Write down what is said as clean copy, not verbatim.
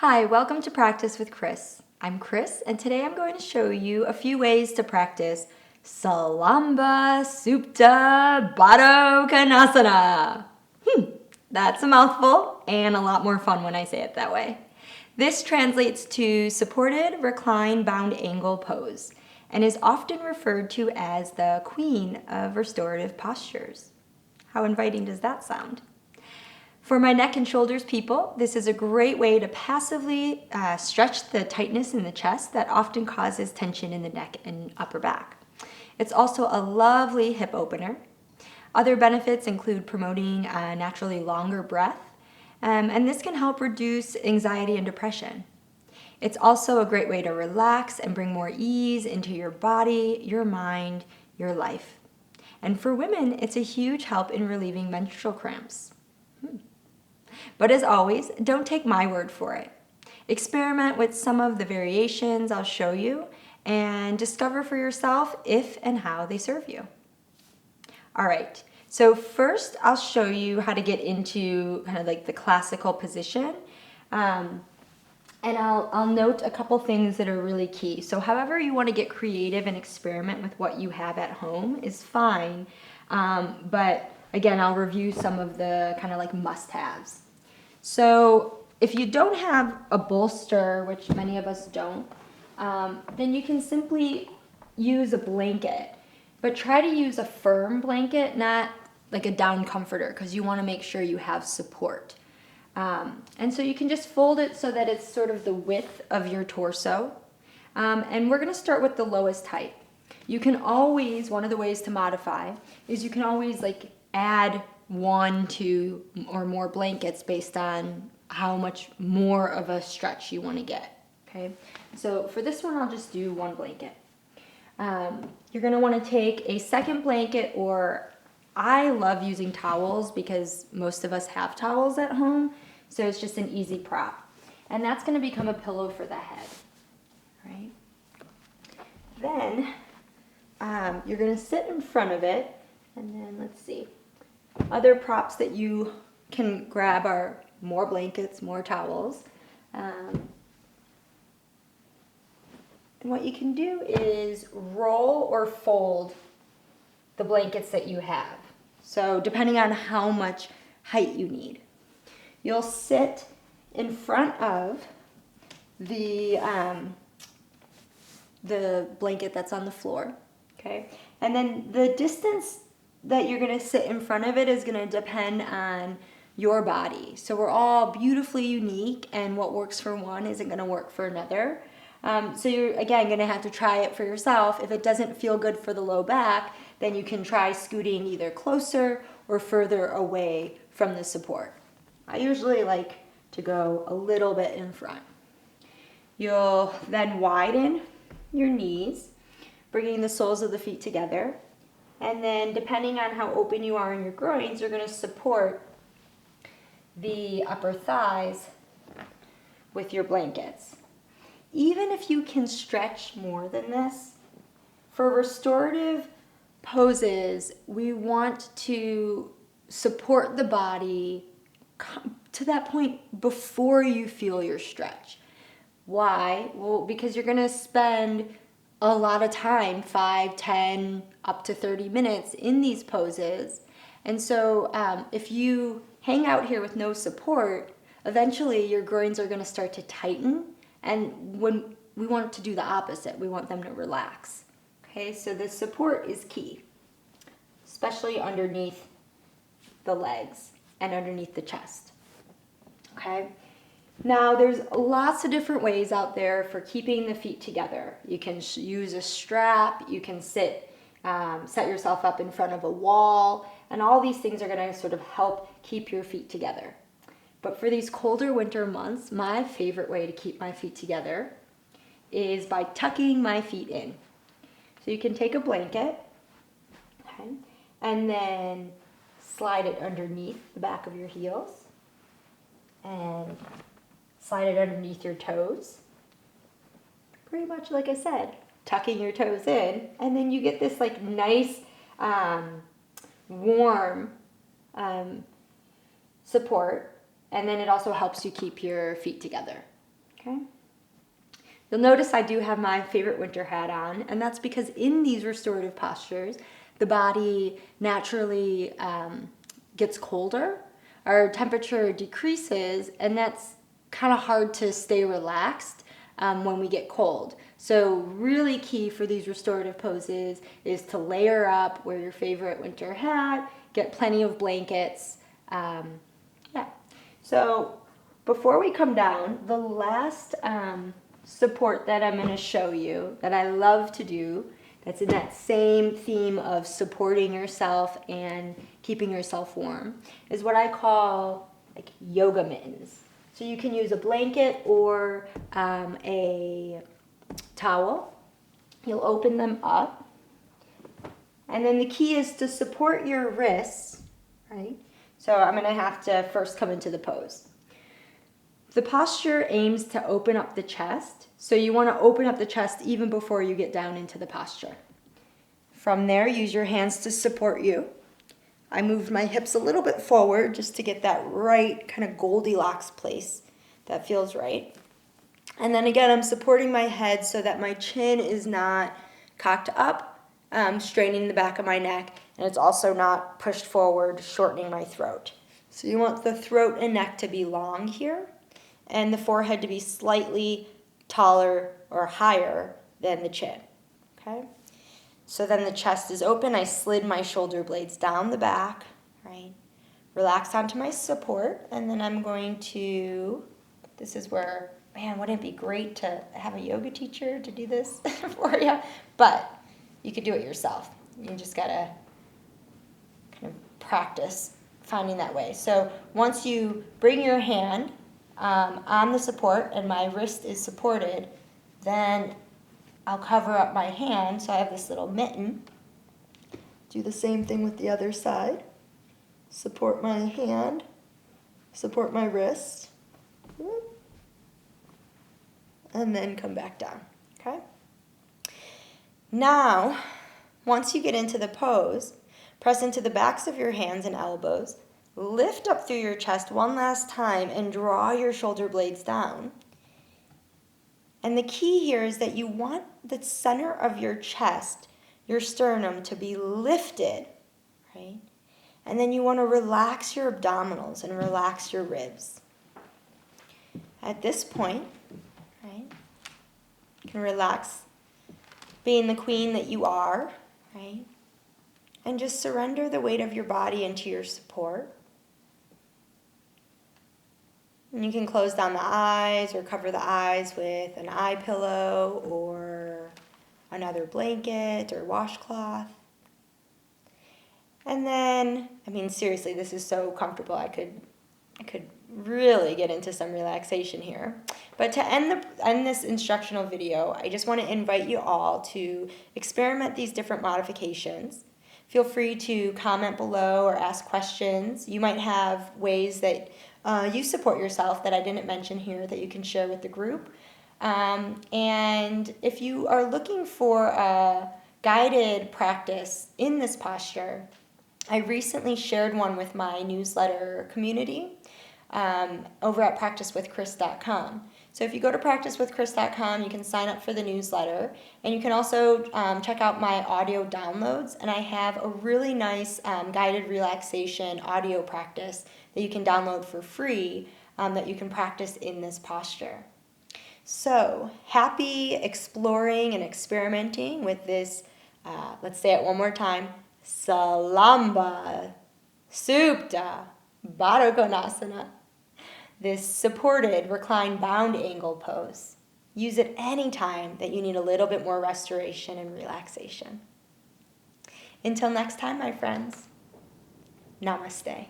Hi, welcome to Practice with Kris. I'm Kris, and today I'm going to show you a few ways to practice Salamba Supta Baddha Konasana. That's a mouthful and a lot more fun when I say it that way. This translates to supported reclined bound angle pose and is often referred to as the Queen of Restorative Postures. How inviting does that sound? For my neck and shoulders people, this is a great way to passively stretch the tightness in the chest that often causes tension in the neck and upper back. It's also a lovely hip opener. Other benefits include promoting a naturally longer breath, and this can help reduce anxiety and depression. It's also a great way to relax and bring more ease into your body, your mind, your life. And for women, it's a huge help in relieving menstrual cramps. But as always, don't take my word for it. Experiment with some of the variations I'll show you and discover for yourself if and how they serve you. All right, so first I'll show you how to get into kind of like the classical position. And I'll note a couple things that are really key. So however you want to get creative and experiment with what you have at home is fine. But again, I'll review some of the kind of like must-haves. So if you don't have a bolster, which many of us don't, then you can simply use a blanket. But try to use a firm blanket, not like a down comforter, because you want to make sure you have support. And so you can just fold it so that it's sort of the width of your torso. And we're going to start with the lowest height. You can always, one of the ways to modify is you can always like add 1, 2, or more blankets based on how much more of a stretch you want to get. Okay, so for this one, I'll just do 1 blanket. You're going to want to take a second blanket, or I love using towels because most of us have towels at home, so it's just an easy prop. And that's going to become a pillow for the head. Right? Then you're going to sit in front of it, and then let's see. Other props that you can grab are more blankets, more towels. And what you can do is roll or fold the blankets that you have. So depending on how much height you need. You'll sit in front of the blanket that's on the floor, okay? And then the distance that you're going to sit in front of it is going to depend on your body. So we're all beautifully unique, and what works for one isn't going to work for another. So you're, again, going to have to try it for yourself. If it doesn't feel good for the low back, then you can try scooting either closer or further away from the support. I usually like to go a little bit in front. You'll then widen your knees, bringing the soles of the feet together. And then depending on how open you are in your groins, you're going to support the upper thighs with your blankets. Even if you can stretch more than this, for restorative poses, we want to support the body to that point before you feel your stretch. Why? Well, because you're going to spend a lot of time, 5, 10, up to 30 minutes in these poses. And so if you hang out here with no support, eventually your groins are going to start to tighten. And when we want to do the opposite, we want them to relax. Okay, so the support is key, especially underneath the legs and underneath the chest. Okay. Now, there's lots of different ways out there for keeping the feet together. You can use a strap, you can set yourself up in front of a wall, and all these things are going to sort of help keep your feet together. But for these colder winter months, my favorite way to keep my feet together is by tucking my feet in. So you can take a blanket, okay, and then slide it underneath the back of your heels, and slide it underneath your toes. Pretty much like I said, tucking your toes in, and then you get this like nice, warm support, and then it also helps you keep your feet together. Okay. You'll notice I do have my favorite winter hat on, and that's because in these restorative postures, the body naturally gets colder, our temperature decreases, and that's kind of hard to stay relaxed when we get cold. So really key for these restorative poses is to layer up, wear your favorite winter hat, get plenty of blankets. Yeah. So before we come down, the last support that I'm going to show you that I love to do, that's in that same theme of supporting yourself and keeping yourself warm, is what I call like yoga mittens. So you can use a blanket or a towel. You'll open them up, and then the key is to support your wrists, right? So I'm going to have to first come into the pose. The posture aims to open up the chest, so you want to open up the chest even before you get down into the posture. From there, use your hands to support you. I moved my hips a little bit forward just to get that right kind of Goldilocks place that feels right. And then again, I'm supporting my head so that my chin is not cocked up, straining the back of my neck, and it's also not pushed forward, shortening my throat. So you want the throat and neck to be long here, and the forehead to be slightly taller or higher than the chin, okay? So then the chest is open. I slid my shoulder blades down the back, right? Relax onto my support, and then I'm going to, this is where, man, wouldn't it be great to have a yoga teacher to do this for you? But you could do it yourself. You just gotta kind of practice finding that way. So once you bring your hand on the support and my wrist is supported, then I'll cover up my hand, so I have this little mitten. Do the same thing with the other side. Support my hand, support my wrist, and then come back down, okay? Now, once you get into the pose, press into the backs of your hands and elbows, lift up through your chest one last time, and draw your shoulder blades down. And the key here is that you want the center of your chest, your sternum, to be lifted, right? And then you want to relax your abdominals and relax your ribs. At this point, right, you can relax being the queen that you are, right? And just surrender the weight of your body into your support. And you can close down the eyes or cover the eyes with an eye pillow or another blanket or washcloth. And then, I mean, seriously, this is so comfortable. I could really get into some relaxation here. But to end this instructional video, I just want to invite you all to experiment these different modifications. Feel free to comment below or ask questions. You might have ways that you support yourself that I didn't mention here that you can share with the group. And if you are looking for a guided practice in this posture, I recently shared one with my newsletter community over at practicewithkris.com. So if you go to practicewithkris.com, you can sign up for the newsletter, and you can also check out my audio downloads, and I have a really nice guided relaxation audio practice that you can download for free that you can practice in this posture. So happy exploring and experimenting with this, let's say it one more time, Salamba Supta Baddha Konasana, this supported reclined bound angle pose. Use it anytime that you need a little bit more restoration and relaxation. Until next time, my friends, namaste.